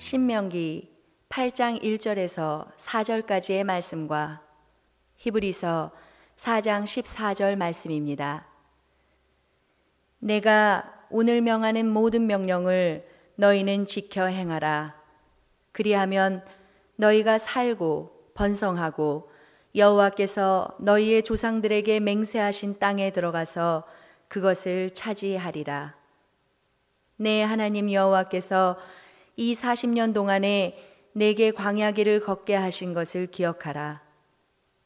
신명기 8장 1절에서 4절까지의 말씀과 히브리서 4장 14절 말씀입니다. 내가 오늘 명하는 모든 명령을 너희는 지켜 행하라. 그리하면 너희가 살고 번성하고 여호와께서 너희의 조상들에게 맹세하신 땅에 들어가서 그것을 차지하리라. 내 하나님 여호와께서 이 40년 동안에 내게 광야길을 걷게 하신 것을 기억하라.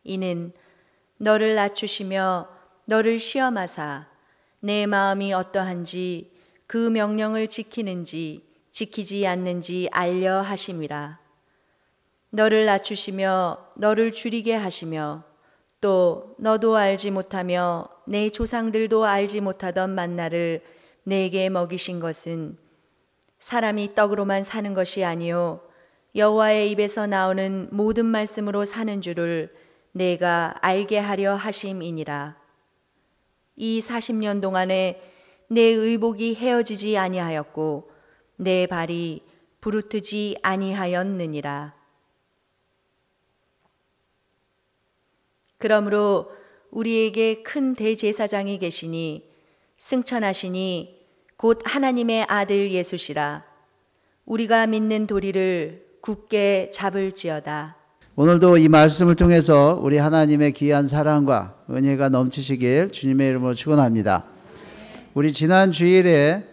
이는 너를 낮추시며 너를 시험하사 내 마음이 어떠한지 그 명령을 지키는지 지키지 않는지 알려 하심이라. 너를 낮추시며 너를 줄이게 하시며 또 너도 알지 못하며 내 조상들도 알지 못하던 만나를 내게 먹이신 것은 사람이 떡으로만 사는 것이 아니요 여호와의 입에서 나오는 모든 말씀으로 사는 줄을 내가 알게 하려 하심이니라. 이 40년 동안에 내 의복이 헤어지지 아니하였고 내 발이 부르트지 아니하였느니라. 그러므로 우리에게 큰 대제사장이 계시니 승천하시니 곧 하나님의 아들 예수시라. 우리가 믿는 도리를 굳게 잡을지어다. 오늘도 이 말씀을 통해서 우리 하나님의 귀한 사랑과 은혜가 넘치시길 주님의 이름으로 축원합니다. 우리 지난 주일에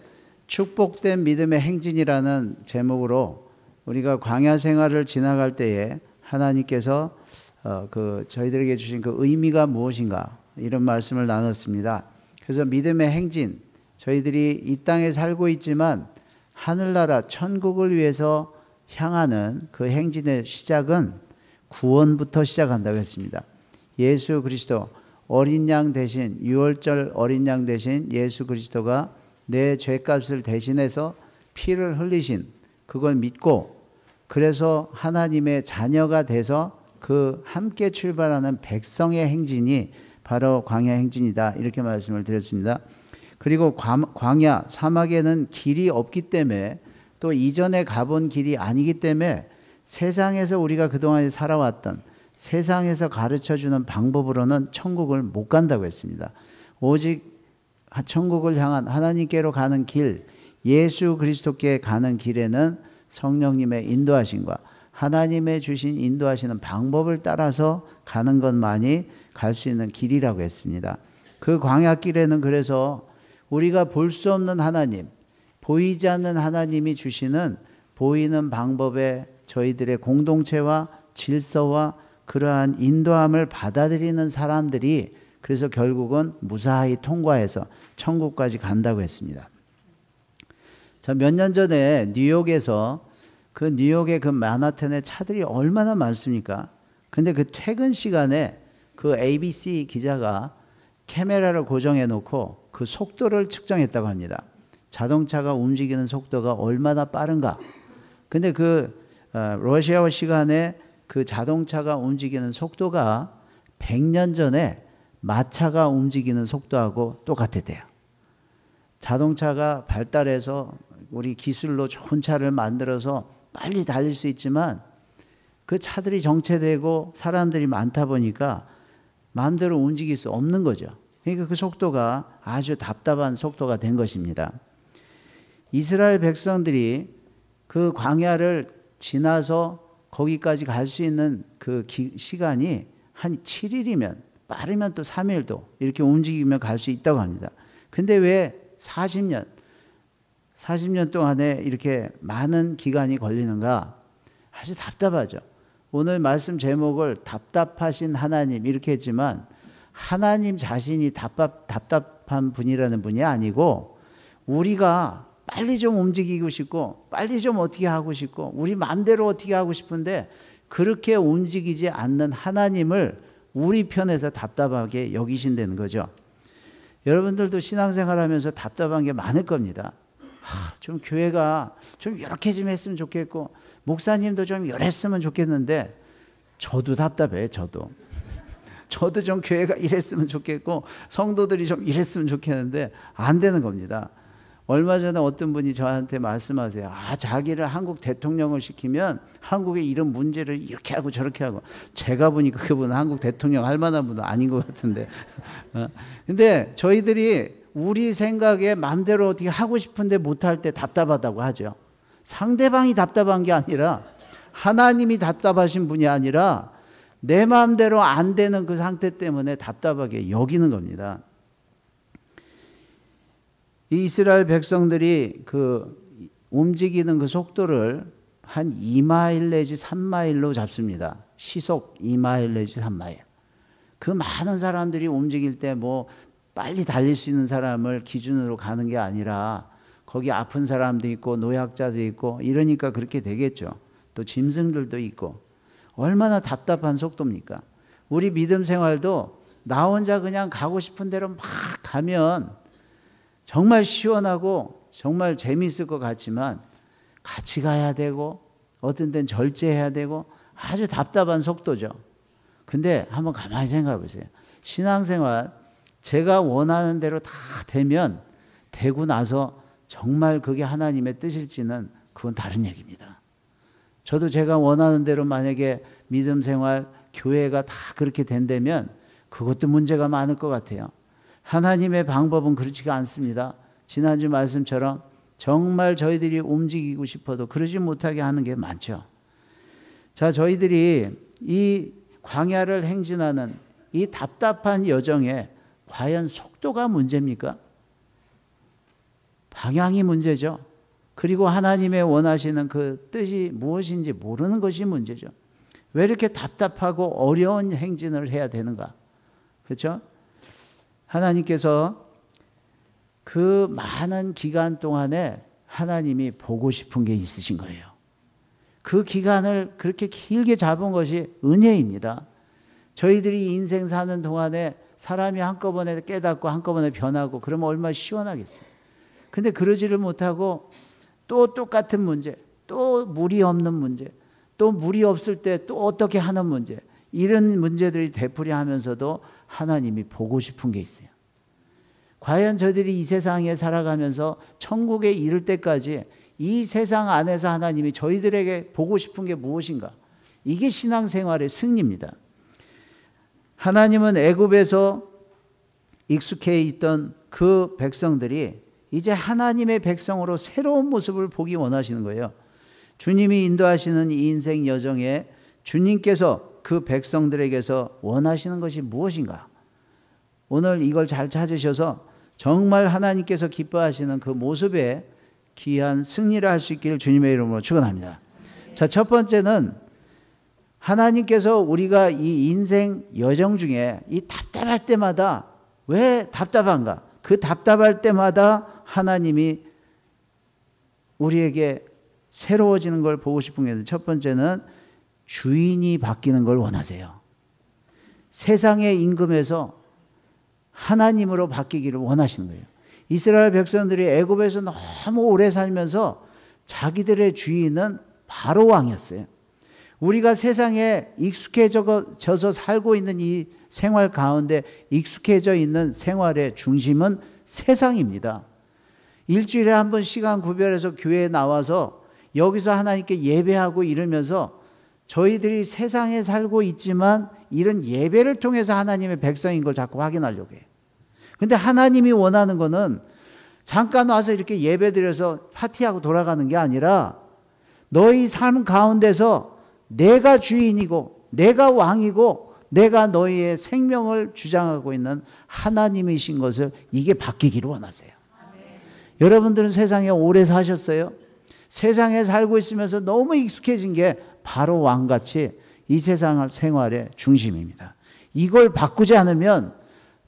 축복된 믿음의 행진이라는 제목으로 우리가 광야 생활을 지나갈 때에 하나님께서 저희들에게 주신 그 의미가 무엇인가 이런 말씀을 나눴습니다. 그래서 믿음의 행진, 저희들이 이 땅에 살고 있지만 하늘나라 천국을 위해서 향하는 그 행진의 시작은 구원부터 시작한다고 했습니다. 예수 그리스도 어린 양 대신, 유월절 어린 양 대신 예수 그리스도가 내 죄값을 대신해서 피를 흘리신 그걸 믿고 그래서 하나님의 자녀가 돼서 그 함께 출발하는 백성의 행진이 바로 광야 행진이다 이렇게 말씀을 드렸습니다. 그리고 광야 사막에는 길이 없기 때문에 또 이전에 가본 길이 아니기 때문에 세상에서 우리가 그동안 살아왔던 세상에서 가르쳐주는 방법으로는 천국을 못 간다고 했습니다. 오직 천국을 향한 하나님께로 가는 길, 예수 그리스도께 가는 길에는 성령님의 인도하심과 하나님의 주신 인도하시는 방법을 따라서 가는 것만이 갈 수 있는 길이라고 했습니다. 그 광야길에는 그래서 우리가 볼 수 없는 하나님, 보이지 않는 하나님이 주시는 보이는 방법에 저희들의 공동체와 질서와 그러한 인도함을 받아들이는 사람들이 그래서 결국은 무사히 통과해서 천국까지 간다고 했습니다. 몇 년 전에 뉴욕에서 그 뉴욕의 그 만하탄의 차들이 얼마나 많습니까? 근데 그 퇴근 시간에 그 ABC 기자가 카메라를 고정해 놓고 그 속도를 측정했다고 합니다. 자동차가 움직이는 속도가 얼마나 빠른가. 근데 러시아어 시간에 그 자동차가 움직이는 속도가 100년 전에 마차가 움직이는 속도하고 똑같았대요. 자동차가 발달해서 우리 기술로 좋은 차를 만들어서 빨리 달릴 수 있지만 그 차들이 정체되고 사람들이 많다 보니까 마음대로 움직일 수 없는 거죠. 그러니까 그 속도가 아주 답답한 속도가 된 것입니다. 이스라엘 백성들이 그 광야를 지나서 거기까지 갈 수 있는 그 시간이 한 7일이면 빠르면 또 3일도 이렇게 움직이면 갈 수 있다고 합니다. 근데 왜 40년 동안에 이렇게 많은 기간이 걸리는가? 아주 답답하죠. 오늘 말씀 제목을 답답하신 하나님 이렇게 했지만 하나님 자신이 답답한 분이라는 분이 아니고 우리가 빨리 좀 움직이고 싶고 빨리 좀 어떻게 하고 싶고 우리 마음대로 어떻게 하고 싶은데 그렇게 움직이지 않는 하나님을 우리 편에서 답답하게 여기신다는 거죠. 여러분들도 신앙생활 하면서 답답한 게 많을 겁니다. 좀 교회가 좀 이렇게 좀 했으면 좋겠고 목사님도 좀 이랬으면 좋겠는데 저도 답답해요. 저도 좀 교회가 이랬으면 좋겠고 성도들이 좀 이랬으면 좋겠는데 안 되는 겁니다. 얼마 전에 어떤 분이 저한테 말씀하세요. 자기를 한국 대통령을 시키면 한국의 이런 문제를 이렇게 하고 저렇게 하고. 제가 보니까 그분은 한국 대통령 할 만한 분은 아닌 것 같은데. 근데 저희들이 우리 생각에 마음대로 어떻게 하고 싶은데 못할 때 답답하다고 하죠. 상대방이 답답한 게 아니라 하나님이 답답하신 분이 아니라 내 마음대로 안 되는 그 상태 때문에 답답하게 여기는 겁니다. 이 이스라엘 백성들이 그 움직이는 그 속도를 한 2마일 내지 3마일로 잡습니다. 시속 2마일 내지 3마일. 그 많은 사람들이 움직일 때 뭐 빨리 달릴 수 있는 사람을 기준으로 가는 게 아니라 거기 아픈 사람도 있고 노약자도 있고 이러니까 그렇게 되겠죠. 또 짐승들도 있고. 얼마나 답답한 속도입니까? 우리 믿음 생활도 나 혼자 그냥 가고 싶은 대로 막 가면 정말 시원하고 정말 재미있을 것 같지만 같이 가야 되고 어떤 때는 절제해야 되고 아주 답답한 속도죠. 근데 한번 가만히 생각해 보세요. 신앙생활 제가 원하는 대로 다 되면 되고 나서 정말 그게 하나님의 뜻일지는 그건 다른 얘기입니다. 저도 제가 원하는 대로 만약에 믿음 생활, 교회가 다 그렇게 된다면 그것도 문제가 많을 것 같아요. 하나님의 방법은 그렇지가 않습니다. 지난주 말씀처럼 정말 저희들이 움직이고 싶어도 그러지 못하게 하는 게 많죠. 자, 저희들이 이 광야를 행진하는 이 답답한 여정에 과연 속도가 문제입니까? 방향이 문제죠. 그리고 하나님의 원하시는 그 뜻이 무엇인지 모르는 것이 문제죠. 왜 이렇게 답답하고 어려운 행진을 해야 되는가? 그렇죠? 하나님께서 그 많은 기간 동안에 하나님이 보고 싶은 게 있으신 거예요. 그 기간을 그렇게 길게 잡은 것이 은혜입니다. 저희들이 인생 사는 동안에 사람이 한꺼번에 깨닫고 한꺼번에 변하고 그러면 얼마나 시원하겠어요. 근데 그러지를 못하고 또 똑같은 문제, 또 물이 없는 문제, 또 물이 없을 때 또 어떻게 하는 문제, 이런 문제들이 되풀이하면서도 하나님이 보고 싶은 게 있어요. 과연 저들이 이 세상에 살아가면서 천국에 이를 때까지 이 세상 안에서 하나님이 저희들에게 보고 싶은 게 무엇인가? 이게 신앙생활의 승리입니다. 하나님은 애굽에서 익숙해 있던 그 백성들이 이제 하나님의 백성으로 새로운 모습을 보기 원하시는 거예요. 주님이 인도하시는 이 인생 여정에 주님께서 그 백성들에게서 원하시는 것이 무엇인가? 오늘 이걸 잘 찾으셔서 정말 하나님께서 기뻐하시는 그 모습에 귀한 승리를 할 수 있기를 주님의 이름으로 축원합니다. 자, 첫 번째는 하나님께서 우리가 이 인생 여정 중에 이 답답할 때마다 왜 답답한가? 그 답답할 때마다 하나님이 우리에게 새로워지는 걸 보고 싶은 게 첫 번째는 주인이 바뀌는 걸 원하세요. 세상의 임금에서 하나님으로 바뀌기를 원하시는 거예요. 이스라엘 백성들이 애굽에서 너무 오래 살면서 자기들의 주인은 바로 왕이었어요. 우리가 세상에 익숙해져서 살고 있는 이 생활 가운데 익숙해져 있는 생활의 중심은 세상입니다. 일주일에 한 번 시간 구별해서 교회에 나와서 여기서 하나님께 예배하고 이러면서 저희들이 세상에 살고 있지만 이런 예배를 통해서 하나님의 백성인 걸 자꾸 확인하려고 해요. 근데 하나님이 원하는 거는 잠깐 와서 이렇게 예배 드려서 파티하고 돌아가는 게 아니라 너희 삶 가운데서 내가 주인이고 내가 왕이고 내가 너희의 생명을 주장하고 있는 하나님이신 것을 이게 바뀌기를 원하세요. 여러분들은 세상에 오래 사셨어요? 세상에 살고 있으면서 너무 익숙해진 게 바로 왕같이 이 세상 생활의 중심입니다. 이걸 바꾸지 않으면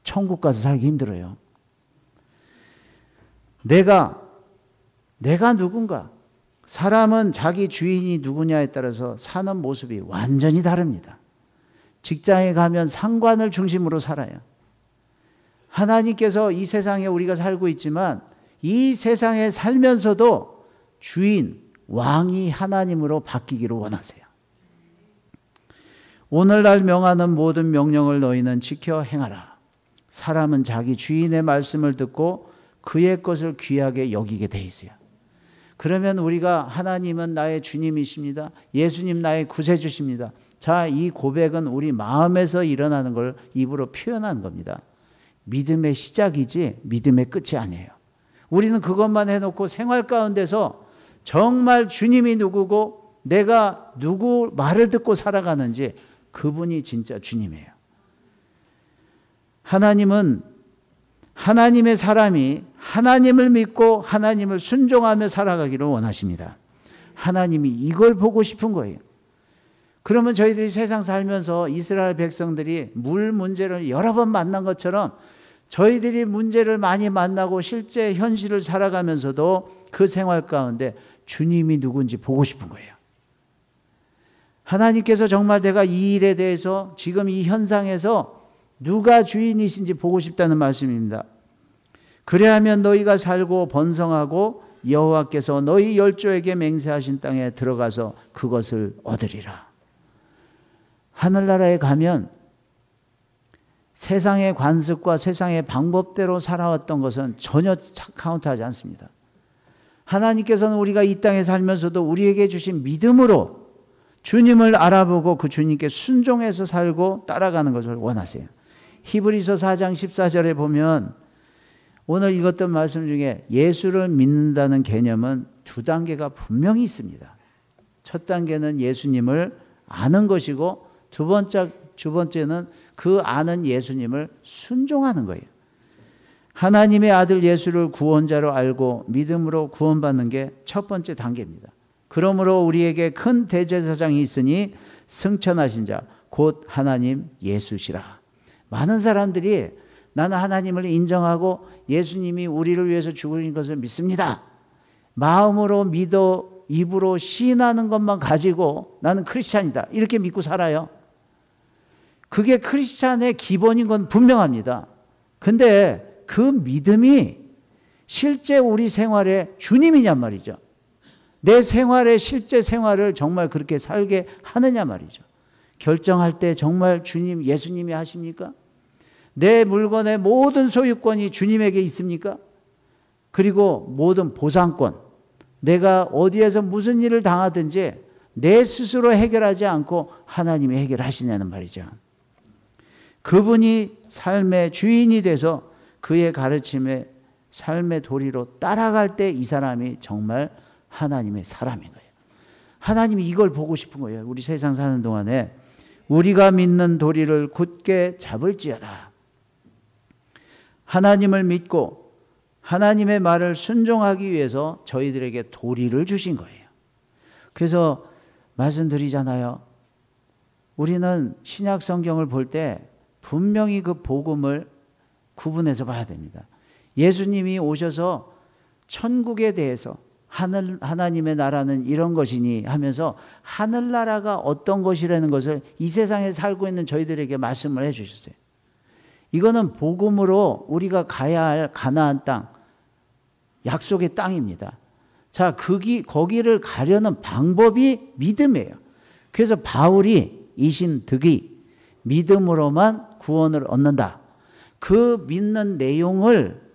천국 가서 살기 힘들어요. 내가 누군가? 사람은 자기 주인이 누구냐에 따라서 사는 모습이 완전히 다릅니다. 직장에 가면 상관을 중심으로 살아요. 하나님께서 이 세상에 우리가 살고 있지만 이 세상에 살면서도 주인, 왕이 하나님으로 바뀌기를 원하세요. 오늘날 명하는 모든 명령을 너희는 지켜 행하라. 사람은 자기 주인의 말씀을 듣고 그의 것을 귀하게 여기게 돼 있어요. 그러면 우리가 하나님은 나의 주님이십니다. 예수님 나의 구세주십니다. 자, 이 고백은 우리 마음에서 일어나는 걸 입으로 표현하는 겁니다. 믿음의 시작이지 믿음의 끝이 아니에요. 우리는 그것만 해놓고 생활 가운데서 정말 주님이 누구고 내가 누구 말을 듣고 살아가는지 그분이 진짜 주님이에요. 하나님은 하나님의 사람이 하나님을 믿고 하나님을 순종하며 살아가기를 원하십니다. 하나님이 이걸 보고 싶은 거예요. 그러면 저희들이 세상 살면서 이스라엘 백성들이 물 문제를 여러 번 만난 것처럼 저희들이 문제를 많이 만나고 실제 현실을 살아가면서도 그 생활 가운데 주님이 누군지 보고 싶은 거예요. 하나님께서 정말 내가 이 일에 대해서 지금 이 현상에서 누가 주인이신지 보고 싶다는 말씀입니다. 그래야면 너희가 살고 번성하고 여호와께서 너희 열조에게 맹세하신 땅에 들어가서 그것을 얻으리라. 하늘나라에 가면 세상의 관습과 세상의 방법대로 살아왔던 것은 전혀 카운트하지 않습니다. 하나님께서는 우리가 이 땅에 살면서도 우리에게 주신 믿음으로 주님을 알아보고 그 주님께 순종해서 살고 따라가는 것을 원하세요. 히브리서 4장 14절에 보면 오늘 읽었던 말씀 중에 예수를 믿는다는 개념은 두 단계가 분명히 있습니다. 첫 단계는 예수님을 아는 것이고 두 번째는 그 아는 예수님을 순종하는 거예요. 하나님의 아들 예수를 구원자로 알고 믿음으로 구원받는 게 첫 번째 단계입니다. 그러므로 우리에게 큰 대제사장이 있으니 승천하신 자 곧 하나님 예수시라. 많은 사람들이 나는 하나님을 인정하고 예수님이 우리를 위해서 죽으신 것을 믿습니다. 마음으로 믿어 입으로 시인하는 것만 가지고 나는 크리스찬이다 이렇게 믿고 살아요. 그게 크리스찬의 기본인 건 분명합니다. 근데 그 믿음이 실제 우리 생활의 주님이냔 말이죠. 내 생활의 실제 생활을 정말 그렇게 살게 하느냐 말이죠. 결정할 때 정말 주님, 예수님이 하십니까? 내 물건의 모든 소유권이 주님에게 있습니까? 그리고 모든 보상권, 내가 어디에서 무슨 일을 당하든지 내 스스로 해결하지 않고 하나님이 해결하시냐는 말이죠. 그분이 삶의 주인이 돼서 그의 가르침에 삶의 도리로 따라갈 때 이 사람이 정말 하나님의 사람인 거예요. 하나님이 이걸 보고 싶은 거예요. 우리 세상 사는 동안에 우리가 믿는 도리를 굳게 잡을지어다. 하나님을 믿고 하나님의 말을 순종하기 위해서 저희들에게 도리를 주신 거예요. 그래서 말씀드리잖아요. 우리는 신약 성경을 볼 때 분명히 그 복음을 구분해서 봐야 됩니다. 예수님이 오셔서 천국에 대해서 하나님의 나라는 이런 것이니 하면서 하늘나라가 어떤 것이라는 것을 이 세상에 살고 있는 저희들에게 말씀을 해 주셨어요. 이거는 복음으로 우리가 가야 할 가나안 땅, 약속의 땅입니다. 자, 거기를 가려는 방법이 믿음이에요. 그래서 바울이 이신득이 믿음으로만 구원을 얻는다. 그 믿는 내용을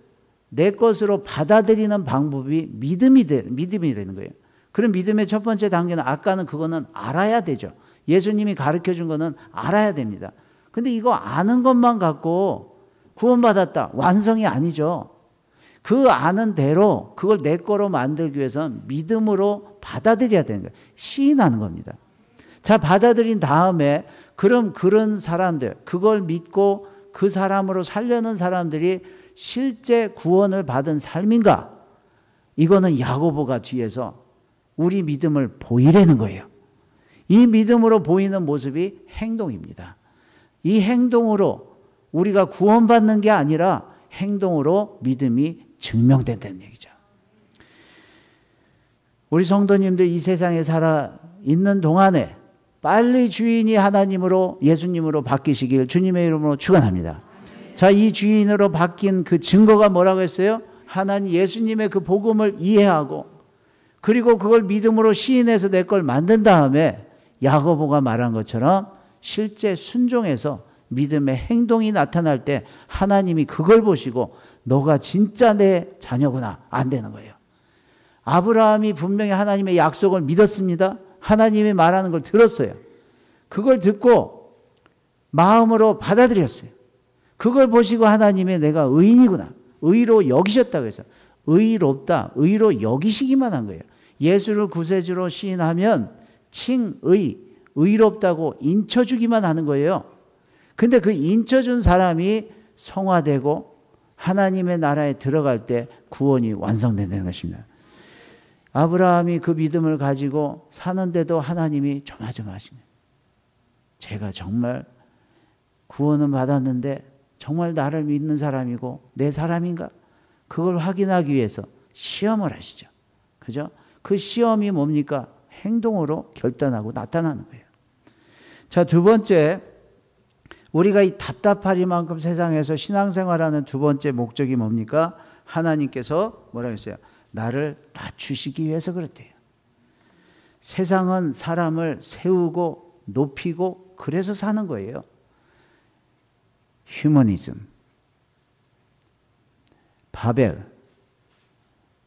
내 것으로 받아들이는 방법이 믿음이라는 거예요. 그럼 믿음의 첫 번째 단계는 아까는 그거는 알아야 되죠. 예수님이 가르쳐 준 거는 알아야 됩니다. 근데 이거 아는 것만 갖고 구원받았다. 완성이 아니죠. 그 아는 대로 그걸 내 거로 만들기 위해서는 믿음으로 받아들여야 되는 거예요. 시인하는 겁니다. 자, 받아들인 다음에 그럼 그런 사람들, 그걸 믿고 그 사람으로 살려는 사람들이 실제 구원을 받은 삶인가? 이거는 야고보가 뒤에서 우리 믿음을 보이라는 거예요. 이 믿음으로 보이는 모습이 행동입니다. 이 행동으로 우리가 구원받는 게 아니라 행동으로 믿음이 증명된다는 얘기죠. 우리 성도님들 이 세상에 살아 있는 동안에 빨리 주인이 하나님으로 예수님으로 바뀌시길 주님의 이름으로 축원합니다. 자, 이 주인으로 바뀐 그 증거가 뭐라고 했어요? 하나님 예수님의 그 복음을 이해하고 그리고 그걸 믿음으로 시인해서 내 걸 만든 다음에 야고보가 말한 것처럼 실제 순종해서 믿음의 행동이 나타날 때 하나님이 그걸 보시고 너가 진짜 내 자녀구나. 안 되는 거예요. 아브라함이 분명히 하나님의 약속을 믿었습니다. 하나님이 말하는 걸 들었어요. 그걸 듣고 마음으로 받아들였어요. 그걸 보시고 하나님의 내가 의인이구나. 의로 여기셨다고 해서 의롭다. 의로 여기시기만 한 거예요. 예수를 구세주로 시인하면 칭의, 의롭다고 인쳐주기만 하는 거예요. 근데 그 인쳐준 사람이 성화되고 하나님의 나라에 들어갈 때 구원이 완성된다는 것입니다. 아브라함이 그 믿음을 가지고 사는데도 하나님이 조마조마하신 거예요. 제가 정말 구원은 받았는데 정말 나를 믿는 사람이고 내 사람인가? 그걸 확인하기 위해서 시험을 하시죠. 그죠? 그 시험이 뭡니까? 행동으로 결단하고 나타나는 거예요. 자, 두 번째, 우리가 이 답답하리만큼 세상에서 신앙생활하는 두 번째 목적이 뭡니까? 하나님께서 뭐라고 했어요? 나를 낮추시기 위해서 그렇대요. 세상은 사람을 세우고 높이고 그래서 사는 거예요. 휴머니즘, 바벨,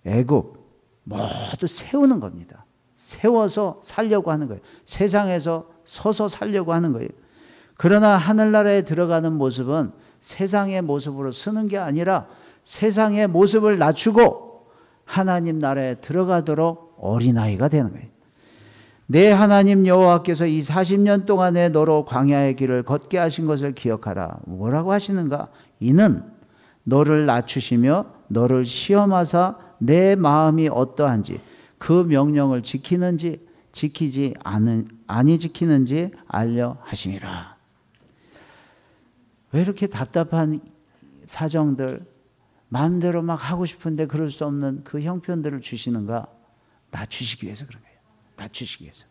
애굽 모두 세우는 겁니다. 세워서 살려고 하는 거예요. 세상에서 서서 살려고 하는 거예요. 그러나 하늘나라에 들어가는 모습은 세상의 모습으로 서는 게 아니라 세상의 모습을 낮추고 하나님 나라에 들어가도록 어린아이가 되는 거예요. 내 하나님 여호와께서 이 40년 동안에 너로 광야의 길을 걷게 하신 것을 기억하라. 뭐라고 하시는가? 이는 너를 낮추시며 너를 시험하사 내 마음이 어떠한지 그 명령을 지키는지 지키지 아니 지키는지 알려 하심이라. 왜 이렇게 답답한 사정들, 마음대로 막 하고 싶은데 그럴 수 없는 그 형편들을 주시는가? 낮추시기 위해서 그런 거예요. 낮추시기 위해서.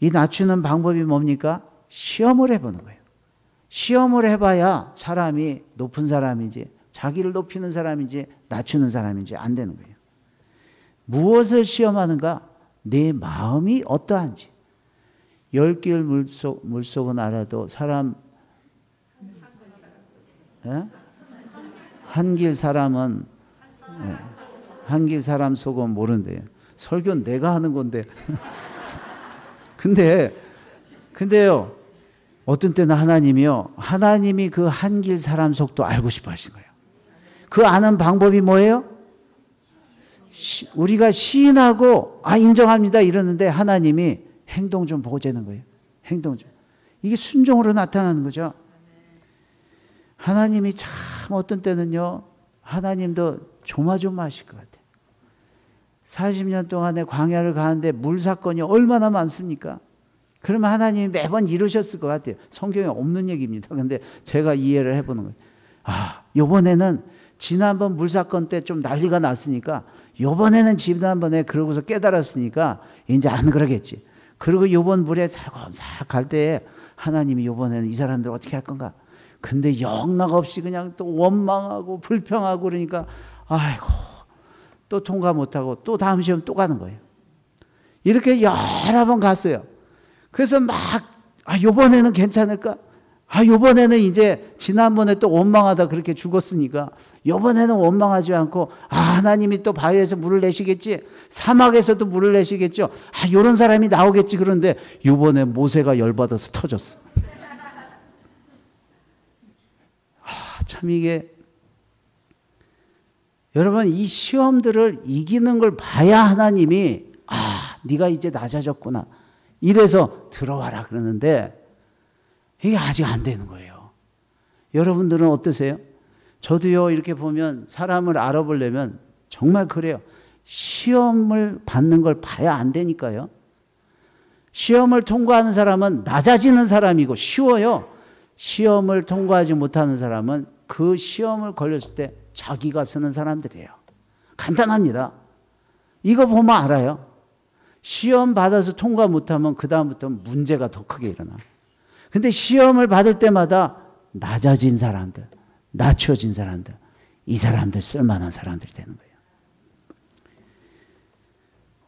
이 낮추는 방법이 뭡니까? 시험을 해보는 거예요. 시험을 해봐야 사람이 높은 사람인지 자기를 높이는 사람인지 낮추는 사람인지 안 되는 거예요. 무엇을 시험하는가? 내 마음이 어떠한지. 열길 물속은 알아도 사람 한길 사람은 한길 사람 속은 모른대요. 설교는 내가 하는 건데. 근데요, 어떤 때는 하나님이 그 한길 사람 속도 알고 싶어 하시는 거예요. 그 아는 방법이 뭐예요? 우리가 시인하고 인정합니다 이러는데 하나님이 행동 좀 보자는 거예요. 행동 좀. 이게 순종으로 나타나는 거죠. 하나님이 참 어떤 때는요, 하나님도 조마조마하실 것 같아요. 40년 동안에 광야를 가는데 물 사건이 얼마나 많습니까? 그러면 하나님이 매번 이루셨을 것 같아요. 성경에 없는 얘기입니다. 그런데 제가 이해를 해보는 거예요. 이번에는 지난번 물 사건 때 좀 난리가 났으니까 이번에는 지난번에 그러고서 깨달았으니까 이제 안 그러겠지. 그리고 이번 물에 살살 갈 때에 하나님이 이번에는 이 사람들 어떻게 할 건가? 근데 영락 없이 그냥 또 원망하고 불평하고 그러니까 아이고 또 통과 못하고 또 다음 시험 또 가는 거예요. 이렇게 여러 번 갔어요. 그래서 막 이번에는 괜찮을까? 이번에는 이제 지난번에 또 원망하다 그렇게 죽었으니까 이번에는 원망하지 않고 하나님이 또 바위에서 물을 내시겠지, 사막에서도 물을 내시겠죠. 이런 사람이 나오겠지. 그런데 이번에 모세가 열받아서 터졌어. 참 이게 여러분, 이 시험들을 이기는 걸 봐야 하나님이 네가 이제 낮아졌구나 이래서 들어와라 그러는데 이게 아직 안 되는 거예요. 여러분들은 어떠세요? 저도요, 이렇게 보면 사람을 알아보려면 정말 그래요. 시험을 받는 걸 봐야 안 되니까요. 시험을 통과하는 사람은 낮아지는 사람이고 쉬워요. 시험을 통과하지 못하는 사람은 그 시험을 걸렸을 때 자기가 쓰는 사람들이에요. 간단합니다. 이거 보면 알아요. 시험 받아서 통과 못하면 그 다음부터 문제가 더 크게 일어나. 근데 시험을 받을 때마다 낮아진 사람들, 낮춰진 사람들, 이 사람들 쓸만한 사람들이 되는 거예요.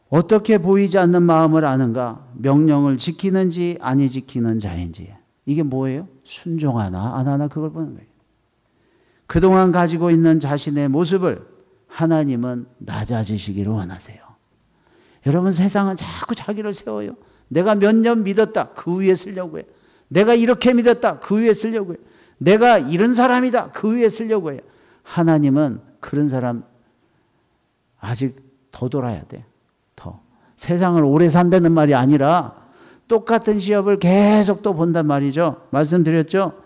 어떻게 보이지 않는 마음을 아는가? 명령을 지키는지 아니 지키는 자인지. 이게 뭐예요? 순종하나 안 하나 그걸 보는 거예요. 그동안 가지고 있는 자신의 모습을 하나님은 낮아지시기를 원하세요. 여러분, 세상은 자꾸 자기를 세워요. 내가 몇 년 믿었다, 그 위에 쓰려고 해요. 내가 이렇게 믿었다, 그 위에 쓰려고 해요. 내가 이런 사람이다, 그 위에 쓰려고 해요. 하나님은 그런 사람 아직 더 돌아야 돼. 더. 세상을 오래 산다는 말이 아니라 똑같은 시험을 계속 또 본단 말이죠. 말씀드렸죠?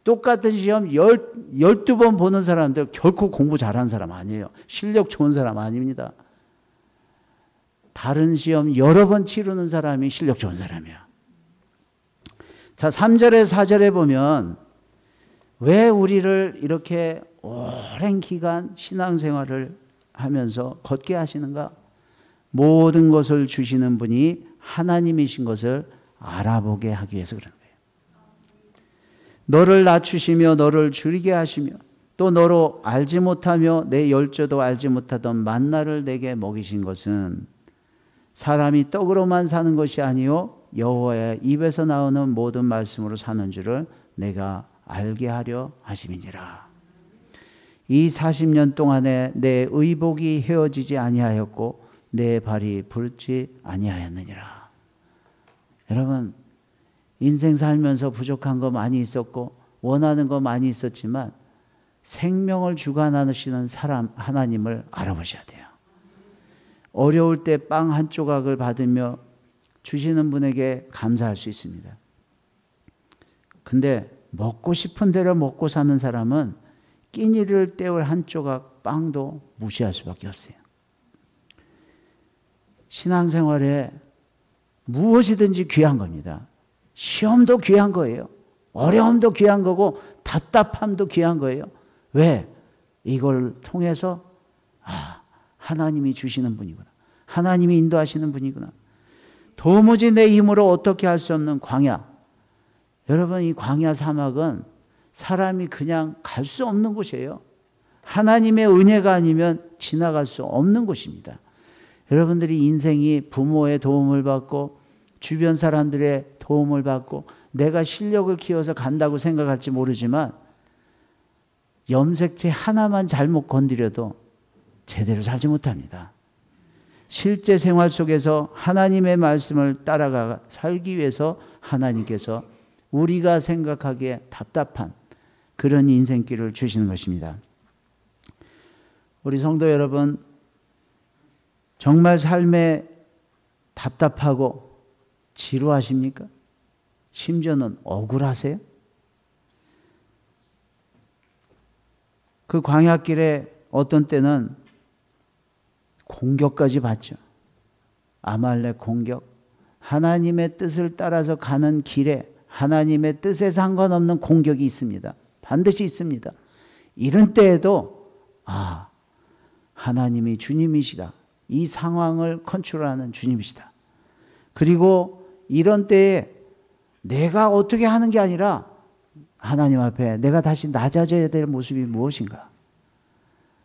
똑같은 시험 12번 보는 사람들 결코 공부 잘하는 사람 아니에요. 실력 좋은 사람 아닙니다. 다른 시험 여러 번 치르는 사람이 실력 좋은 사람이야. 자, 3절에 4절에 보면 왜 우리를 이렇게 오랜 기간 신앙생활을 하면서 걷게 하시는가? 모든 것을 주시는 분이 하나님이신 것을 알아보게 하기 위해서 그런 거예요. 너를 낮추시며 너를 줄이게 하시며 또 너로 알지 못하며 내 열조도 알지 못하던 만나를 내게 먹이신 것은 사람이 떡으로만 사는 것이 아니요 여호와의 입에서 나오는 모든 말씀으로 사는 줄을 내가 알게 하려 하심이니라. 이 40년 동안에 내 의복이 헤어지지 아니하였고 내 발이 붉지 아니하였느니라. 여러분, 인생 살면서 부족한 거 많이 있었고 원하는 거 많이 있었지만 생명을 주관하시는 사람 하나님을 알아보셔야 돼요. 어려울 때 빵 한 조각을 받으며 주시는 분에게 감사할 수 있습니다. 근데 먹고 싶은 대로 먹고 사는 사람은 끼니를 때울 한 조각 빵도 무시할 수밖에 없어요. 신앙생활에 무엇이든지 귀한 겁니다. 시험도 귀한 거예요. 어려움도 귀한 거고 답답함도 귀한 거예요. 왜? 이걸 통해서 하나님이 주시는 분이구나. 하나님이 인도하시는 분이구나. 도무지 내 힘으로 어떻게 할 수 없는 광야. 여러분, 이 광야 사막은 사람이 그냥 갈 수 없는 곳이에요. 하나님의 은혜가 아니면 지나갈 수 없는 곳입니다. 여러분들이 인생이 부모의 도움을 받고 주변 사람들의 도움을 받고 내가 실력을 키워서 간다고 생각할지 모르지만 염색체 하나만 잘못 건드려도 제대로 살지 못합니다. 실제 생활 속에서 하나님의 말씀을 따라가 살기 위해서 하나님께서 우리가 생각하기에 답답한 그런 인생길을 주시는 것입니다. 우리 성도 여러분, 정말 삶에 답답하고 지루하십니까? 심지어는 억울하세요? 그 광야길에 어떤 때는 공격까지 받죠. 아말렉 공격. 하나님의 뜻을 따라서 가는 길에 하나님의 뜻에 상관없는 공격이 있습니다. 반드시 있습니다. 이런 때에도 하나님이 주님이시다. 이 상황을 컨트롤하는 주님이시다. 그리고 이런 때에 내가 어떻게 하는 게 아니라 하나님 앞에 내가 다시 낮아져야 될 모습이 무엇인가.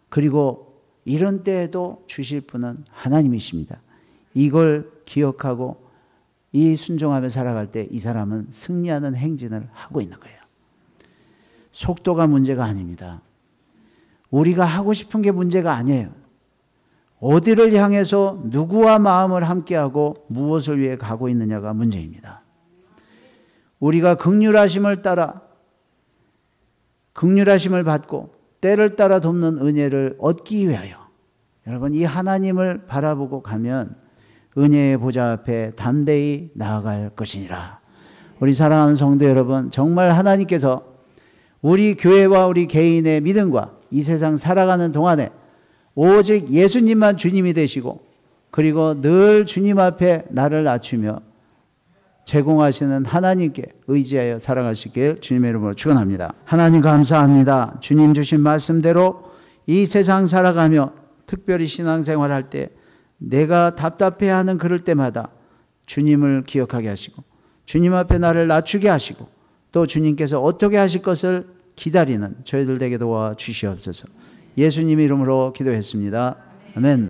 그리고 이런 때에도 주실 분은 하나님이십니다. 이걸 기억하고 이 순종하며 살아갈 때 이 사람은 승리하는 행진을 하고 있는 거예요. 속도가 문제가 아닙니다. 우리가 하고 싶은 게 문제가 아니에요. 어디를 향해서 누구와 마음을 함께하고 무엇을 위해 가고 있느냐가 문제입니다. 우리가 긍휼하심을 따라 긍휼하심을 받고 때를 따라 돕는 은혜를 얻기 위하여 여러분 이 하나님을 바라보고 가면 은혜의 보좌 앞에 담대히 나아갈 것이니라. 우리 사랑하는 성도 여러분, 정말 하나님께서 우리 교회와 우리 개인의 믿음과 이 세상 살아가는 동안에 오직 예수님만 주님이 되시고 그리고 늘 주님 앞에 나를 낮추며 제공하시는 하나님께 의지하여 살아가시길 주님의 이름으로 축원합니다. 하나님 감사합니다. 주님 주신 말씀대로 이 세상 살아가며 특별히 신앙생활할 때 내가 답답해하는 그럴 때마다 주님을 기억하게 하시고 주님 앞에 나를 낮추게 하시고 또 주님께서 어떻게 하실 것을 기다리는 저희들 되게 도와주시옵소서. 예수님 이름으로 기도했습니다. 아멘.